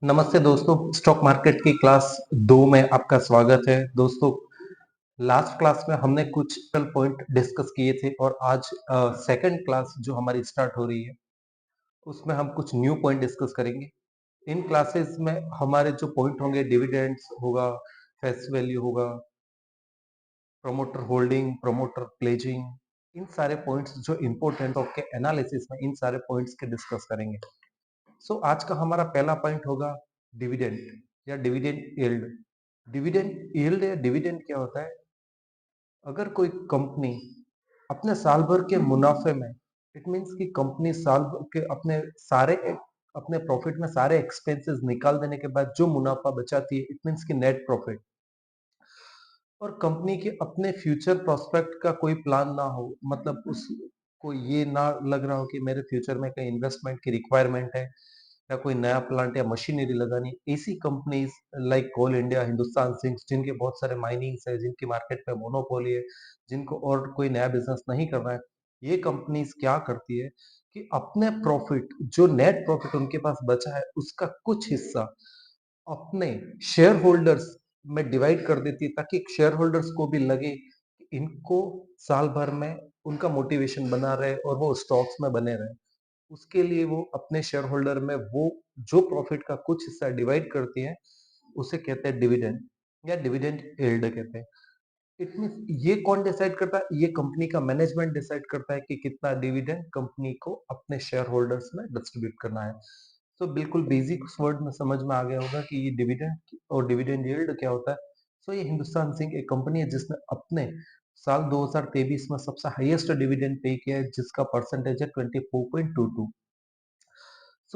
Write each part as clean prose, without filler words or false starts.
नमस्ते दोस्तों, stock market की क्लास 2 में आपका स्वागत है। दोस्तों, लास्ट क्लास में हमने कुछ पॉइंट डिस्कस किए थे और आज सेकंड क्लास जो हमारी स्टार्ट हो रही है, उसमें हम कुछ न्यू पॉइंट डिस्कस करेंगे। इन क्लासेस में हमारे जो पॉइंट होंगे, डिविडेंड्स होगा, फेस वैल्यू होगा, प्रोमोटर होल्डिंग, प्रोमोटर प्लेजिंग, इन सारे पॉइंट्स जो इंपॉर्टेंट के एनालिसिस में इन सारे पॉइंट्स के डिस्कस करेंगे। आज का हमारा पहला पॉइंट होगा डिविडेंड या डिविडेंड यील्ड। डिविडेंड यील्ड या डिविडेंड क्या होता है? अगर कोई कंपनी अपने साल भर के मुनाफे में, इट मीन्स कि कंपनी साल भर के अपने प्रॉफिट में सारे एक्सपेंसेस निकाल देने के बाद जो मुनाफा बचाती है, इट मीन्स कि नेट प्रॉफिट, और कंपनी के अपने फ्यूचर प्रोस्पेक्ट का कोई प्लान ना हो, मतलब उसको ये ना लग रहा हो कि मेरे फ्यूचर में कहीं इन्वेस्टमेंट की रिक्वायरमेंट है या कोई नया प्लांट या मशीनरी लगानी है। ऐसी कंपनीज लाइक कोल इंडिया, हिंदुस्तान जिंक, जिनके बहुत सारे माइनिंग्स है, जिनकी मार्केट में मोनोपोली है, जिनको और कोई नया बिजनेस नहीं करना है, ये कंपनीज क्या करती है कि अपने प्रॉफिट, जो नेट प्रॉफिट उनके पास बचा है, उसका कुछ हिस्सा अपने शेयर होल्डर्स में डिवाइड कर देती है, ताकि शेयर होल्डर्स को भी लगे कि इनको साल भर में उनका मोटिवेशन बना रहे और वो स्टॉक्स में बने रहे। उसके लिए वो अपने शेयर होल्डर में वो जो प्रॉफिट का कुछ हिस्सा डिवाइड करती है, उसे कहते हैं डिविडेंड या डिविडेंड यील्ड कहते हैं। इट मीन ये कौन डिसाइड करता है? ये कंपनी का मैनेजमेंट डिसाइड करता है कि कितना डिविडेंड कंपनी को अपने शेयर होल्डर्स में डिस्ट्रीब्यूट करना है। बिल्कुल बेसिक वर्ड में समझ में आ गया होगा कि ये डिविडेंड और डिविडेंड यील्ड क्या होता है। ये हिंदुस्तान जिंक एक कंपनी है जिसने अपने साल 2023 में सबसे हाईएस्ट डिविडेंड पे किया है, जिसका परसेंटेज है 24.22।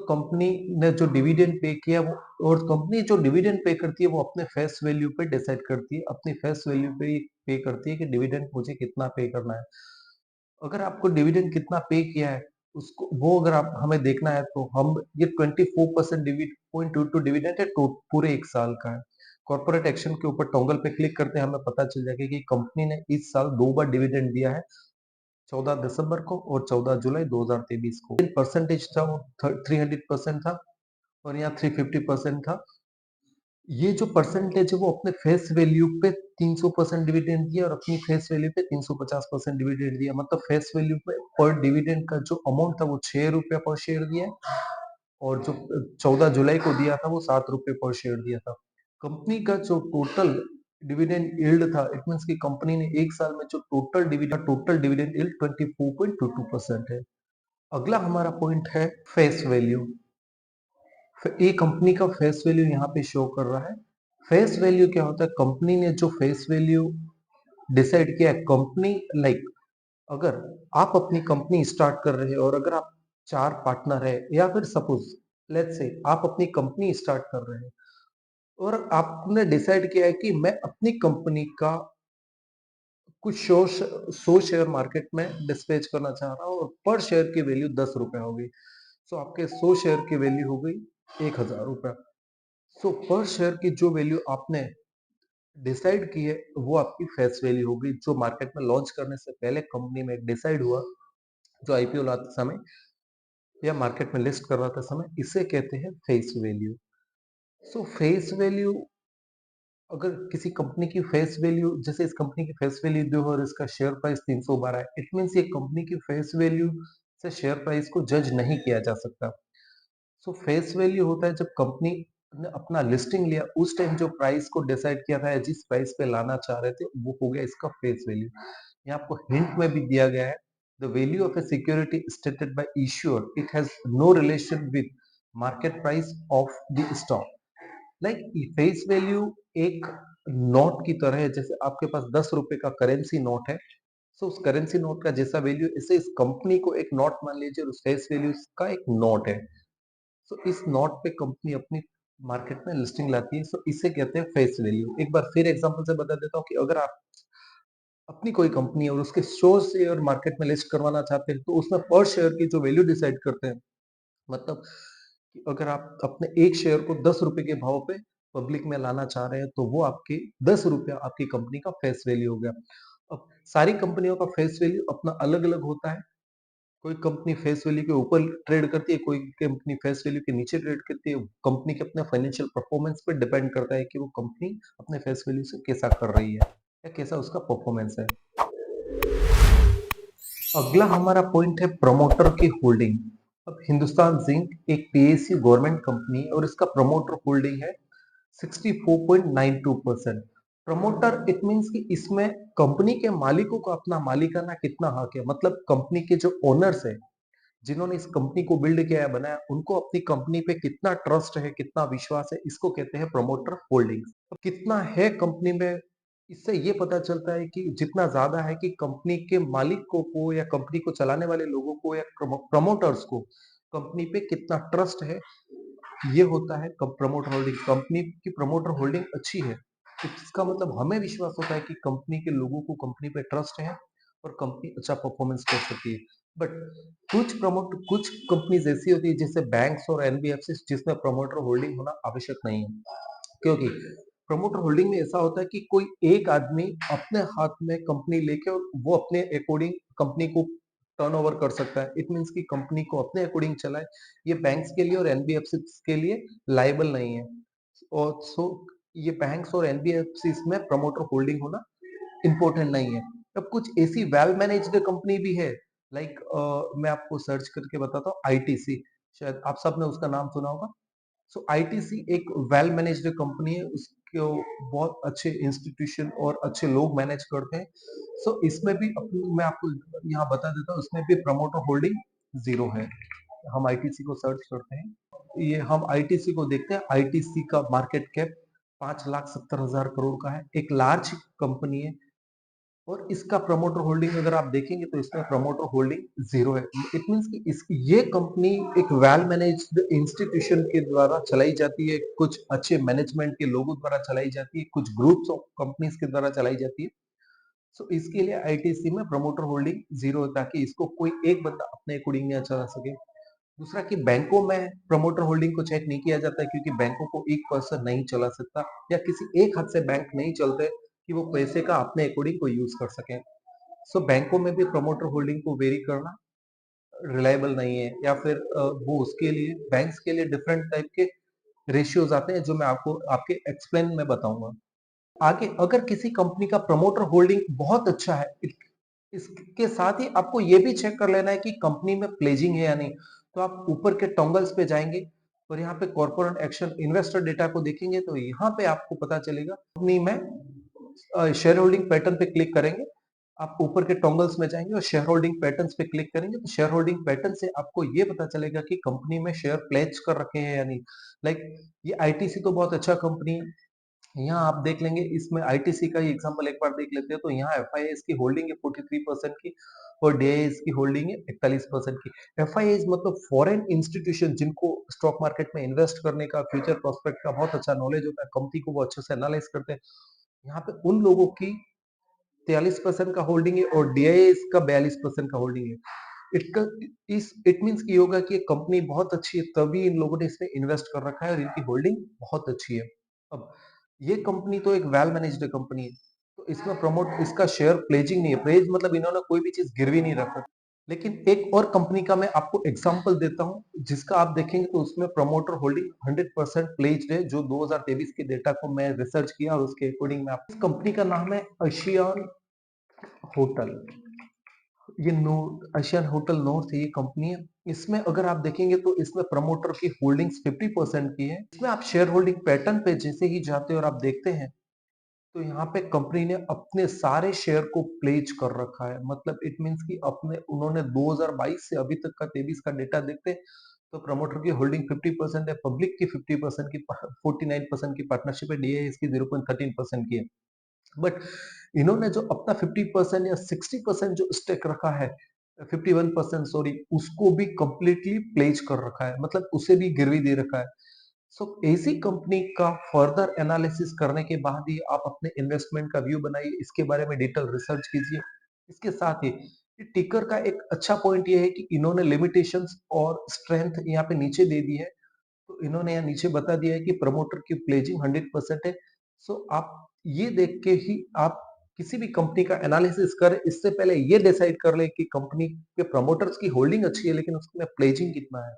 कंपनी ने जो डिविडेंड पे किया वो, और कंपनी जो डिविडेंड पे करती है वो अपने फेस वैल्यू पे डिसाइड करती है, अपनी फेस वैल्यू पे पे करती है कि डिविडेंड मुझे कितना पे करना है। अगर आपको डिविडेंड कितना पे किया है, उसको वो अगर आप हमें देखना है, तो हम ये 24% डिविड 0.22 डिविडेंड है, पूरे एक साल का है। कॉर्पोरेट एक्शन के ऊपर टॉगल पे क्लिक करते हैं, हमें पता चल जाएगा कि कंपनी ने इस साल 2 बार डिविडेंड दिया है, 14 दिसंबर को और 14 जुलाई 2023 को। परसेंटेज था वो 300% था, और यहाँ 350% था। ये जो परसेंटेज है वो अपने फेस वैल्यू पे 300% डिविडेंड दिया और अपनी फेस वैल्यू पे 350% डिविडेंड दिया। मतलब फेस वैल्यू पे पर डिविडेंड का जो अमाउंट था वो 6 रुपया पर शेयर दिया, और जो 14 जुलाई को दिया था वो 7 रुपये पर शेयर दिया था। कंपनी का जो टोटल डिविडेंड यील्ड था, इट मीन्स की कंपनी ने एक साल में जो टोटल डिविडेंड यील्ड 24.22% है। अगला हमारा पॉइंट है फेस वैल्यू। ये कंपनी का फेस वैल्यू यहाँ पे शो कर रहा है। फेस वैल्यू क्या होता है? कंपनी ने जो फेस वैल्यू डिसाइड किया है, कंपनी लाइक अगर आप अपनी कंपनी स्टार्ट कर रहे हो और अगर आप 4 पार्टनर है, या फिर सपोज लेट्स से आप अपनी कंपनी स्टार्ट कर रहे हैं और आपने डिसाइड किया है कि मैं अपनी कंपनी का कुछ 100 शेयर मार्केट में डिस्पैच करना चाह रहा हूँ और पर शेयर की वैल्यू 10 रुपए होगी। आपके 100 शेयर की वैल्यू हो गई 1000 रुपया। पर शेयर की जो वैल्यू आपने डिसाइड की है, वो आपकी फेस वैल्यू होगी, जो मार्केट में लॉन्च करने से पहले कंपनी में डिसाइड हुआ, जो आईपीओ लाते समय या मार्केट में लिस्ट करवाते समय, इसे कहते हैं फेस वैल्यू। फेस वैल्यू, अगर किसी कंपनी की फेस वैल्यू, जैसे इस कंपनी की फेस वैल्यू 2 और इसका शेयर प्राइस 312 है, इट मीन्स ये कंपनी की फेस वैल्यू से शेयर प्राइस को जज नहीं किया जा सकता। फेस वैल्यू होता है जब कंपनी ने अपना लिस्टिंग लिया, उस टाइम जो प्राइस को डिसाइड किया था या जिस प्राइस पे लाना चाह रहे थे, वो हो गया इसका फेस वैल्यू। यहाँ आपको हिंट में भी दिया गया है, the value of a security stated by issuer, it has no relation with market price of the stock. Like face value एक नोट की तरह है। जैसे आपके पास 10 रुपए का करेंसी नोट है, उस करेंसी नोट का जैसा वैल्यू, इसे इस कंपनी को एक नोट मान लीजिए, उस फेस वैल्यू का एक नोट है। इस नोट पे कंपनी अपनी मार्केट में लिस्टिंग लाती है, इसे कहते हैं फेस वैल्यू। एक बार फिर एग्जांपल से बता देता हूँ कि अगर आप अपनी कोई कंपनी है और उसके 100 शेयर मार्केट में लिस्ट करवाना चाहते हैं, तो उसमें पर शेयर की जो वैल्यू डिसाइड करते हैं, मतलब कि अगर आप अपने एक शेयर को 10 रुपए के भाव पे पब्लिक में लाना चाह रहे हैं, तो वो आपके 10 रुपया आपकी कंपनी का फेस वैल्यू हो गया। अब सारी कंपनियों का फेस वैल्यू अपना अलग अलग होता है, कोई कंपनी फेस वैल्यू के ऊपर ट्रेड करती है, कोई कंपनी फेस वैल्यू के नीचे ट्रेड करती है। कंपनी के अपने फाइनेंशियल परफॉर्मेंस पे डिपेंड करता है कि वो कंपनी अपने फेस वैल्यू से कैसा कर रही है या कैसा उसका परफॉर्मेंस है। अगला हमारा पॉइंट है प्रमोटर की होल्डिंग। अब हिंदुस्तान जिंक एक पीएसयू गवर्नमेंट कंपनी है और इसका प्रमोटर होल्डिंग है 64.92%। प्रमोटर इट मींस कि इसमें कंपनी के मालिकों का अपना मालिकाना कितना हक है, मतलब कंपनी के जो ओनर्स है, जिन्होंने इस कंपनी को बिल्ड किया है, बनाया, उनको अपनी कंपनी पे कितना ट्रस्ट है, कितना विश्वास है, इसको कहते हैं प्रमोटर होल्डिंग्स। तो कितना है कंपनी में, इससे ये पता चलता है कि जितना ज्यादा है कि कंपनी के मालिकों को या कंपनी को चलाने वाले लोगों को या प्रमोटर्स को कंपनी पे कितना ट्रस्ट है, ये होता है प्रमोटर होल्डिंग। कंपनी की प्रमोटर होल्डिंग अच्छी है तो इसका मतलब हमें विश्वास होता है कि कंपनी के लोगों को कंपनी पे ट्रस्ट है और कंपनी अच्छा परफॉर्मेंस कर सकती है। बट कुछ कंपनीज ऐसी होती है जैसे बैंक्स और एनबीएफसी जिसमें प्रमोटर होल्डिंग होना आवश्यक नहीं है, क्योंकि प्रमोटर होल्डिंग में ऐसा होता है कि कोई एक आदमी अपने हाथ में कंपनी लेके और वो अपने अकॉर्डिंग कंपनी को टर्नओवर कर सकता है। इट मींस कि कंपनी को अपने अकॉर्डिंग चलाए। ये बैंक्स के लिए और एनबीएफसी के लिए लायबल नहीं है। और सो ये बैंक्स और एनबीएफसी में प्रमोटर होल्डिंग होना इम्पोर्टेंट नहीं है। अब कुछ ऐसी वेल मैनेज्ड कंपनी भी है, लाइक मैं आपको सर्च करके बताता हूँ, आईटीसी, शायद आप सबने उसका नाम सुना होगा। सो आईटीसी एक वेल मैनेज्ड कंपनी है, उसको बहुत अच्छे इंस्टीट्यूशन और अच्छे लोग मैनेज करते हैं। सो इसमें भी मैं आपको यहाँ बता देता हूँ, इसमें भी प्रमोटर होल्डिंग जीरो है। हम आईटीसी को सर्च करते हैं, ये हम आईटीसी को देखते हैं। आईटीसी का मार्केट कैप 5,70,000 करोड़ का है, एक लार्ज कंपनी है। और इसका प्रमोटर होल्डिंग अगर आप देखेंगे तो इसमें प्रमोटर होल्डिंग जीरो है। इट मींस कि ये कंपनी एक वेल मैनेज्ड इंस्टीट्यूशन के द्वारा चलाई जाती है, कुछ अच्छे मैनेजमेंट के लोगों द्वारा चलाई जाती है, कुछ ग्रुप्स ऑफ कंपनीज के द्वारा चलाई जाती है। सो इसके लिए आईटीसी में प्रमोटर होल्डिंग जीरो है, ताकि इसको कोई एक बंदा अपने अकॉर्डिंग नहीं चला सके। दूसरा कि बैंकों में प्रमोटर होल्डिंग को चेक नहीं किया जाता है, क्योंकि बैंकों को एक पर्सन नहीं चला सकता या किसी एक हाथ से बैंक नहीं चलते कि वो पैसे का अपने अकॉर्डिंग को यूज कर सके। सो बैंकों में भी प्रमोटर होल्डिंग को वेरी करना रिलायबल नहीं है, या फिर वो उसके लिए बैंक्स के लिए डिफरेंट टाइप के रेशियोज आते हैं जो मैं आपको आपके एक्सप्लेन में बताऊंगा। आगे अगर किसी कंपनी का प्रमोटर होल्डिंग बहुत अच्छा है, इसके साथ ही आपको ये भी चेक कर लेना है कि कंपनी में प्लेजिंग है या नहीं। तो आप ऊपर के टॉन्गल्स पे जाएंगे और यहाँ पे कॉर्पोरेट एक्शन इन्वेस्टर डेटा को देखेंगे तो यहाँ पे आपको पता चलेगा। कंपनी में शेयर होल्डिंग पैटर्न पे क्लिक करेंगे, आप ऊपर के टॉन्गल्स में जाएंगे और शेयर होल्डिंग पैटर्न्स पे क्लिक करेंगे तो शेयर होल्डिंग पैटर्न से आपको ये पता चलेगा कि कंपनी में शेयर प्लेज कर रखे हैं या नहीं। लाइक ये आईटीसी तो बहुत अच्छा कंपनी है, यहाँ आप देख लेंगे, इसमें आईटीसी का ही एग्जांपल एक बार देख लेते हैं। तो यहाँ एफआईआईस की होल्डिंग है 43% की और डीआईएस की होल्डिंग है 41% की। एफआईआईस मतलब फॉरेन इंस्टीट्यूशन जिनको स्टॉक मार्केट में इन्वेस्ट करने का, फ्यूचर प्रोस्पेक्ट का बहुत अच्छा नॉलेज होता है, कंपनी को वो अच्छे से एनालाइज करते हैं। यहाँ पे उन लोगों की 43% का होल्डिंग है और डीआईएस का 42% का होल्डिंग है। इट मीन्स की होगा कि कंपनी बहुत अच्छी है, तभी इन लोगों ने इसमें इन्वेस्ट कर रखा है और इनकी होल्डिंग बहुत अच्छी है। अब ये कंपनी तो एक वेल मैनेज्ड कंपनी है, तो इसमें प्रमोट इसका शेयर प्लेजिंग नहीं है। प्लेज मतलब इन्होंने कोई भी चीज गिरवी नहीं रखा। लेकिन एक और कंपनी का मैं आपको एग्जांपल देता हूं जिसका आप देखेंगे तो उसमें प्रमोटर होल्डिंग 100% प्लेज्ड है, जो 2023 के डेटा को मैं रिसर्च किया और उसके अकॉर्डिंग में आप, इस कंपनी का नाम है एशियन होटल। ये नो एशियन होटल नॉर्थ है, ये कंपनी है। इसमें अगर आप देखेंगे तो इसमें प्रमोटर की होल्डिंग्स 50% की है। इसमें आप शेयर होल्डिंग पैटर्न पे जैसे ही जाते हैं और आप देखते हैं तो यहाँ पे कंपनी ने अपने सारे शेयर को प्लेज कर रखा है। मतलब इट मींस कि अपने उन्होंने 2022 से अभी तक का 23 का डेटा देखते हैं तो प्रमोटर की होल्डिंग 50% है, पब्लिक की 50% की, 49% की पार्टनरशिप है, डीआईएस की 0.13% की है। बट इन्होंने जो अपना 50% या 60% जो स्टेक रखा है, 51% सॉरी, उसको भी कंप्लीटली प्लेज कर रखा है, मतलब उसे भी गिरवी दे रखा है। सो ऐसी कंपनी का फर्दर एनालिसिस करने के बाद ही आप अपने इन्वेस्टमेंट का व्यू बनाइए, इसके बारे में डिटेल रिसर्च कीजिए। इसके साथ ही टिकर का एक अच्छा पॉइंट ये है कि इन्होंने लिमिटेशंस और स्ट्रेंथ यहाँ पे नीचे दे दी है। तो इन्होंने यहाँ नीचे बता दिया है कि प्रमोटर की प्लेजिंग 100% है। सो आप ये देख के ही आप किसी भी कंपनी का एनालिसिस करें, इससे पहले ये डिसाइड कर लें कि कंपनी के प्रमोटर्स की होल्डिंग अच्छी है, लेकिन उसमें प्लेजिंग कितना है।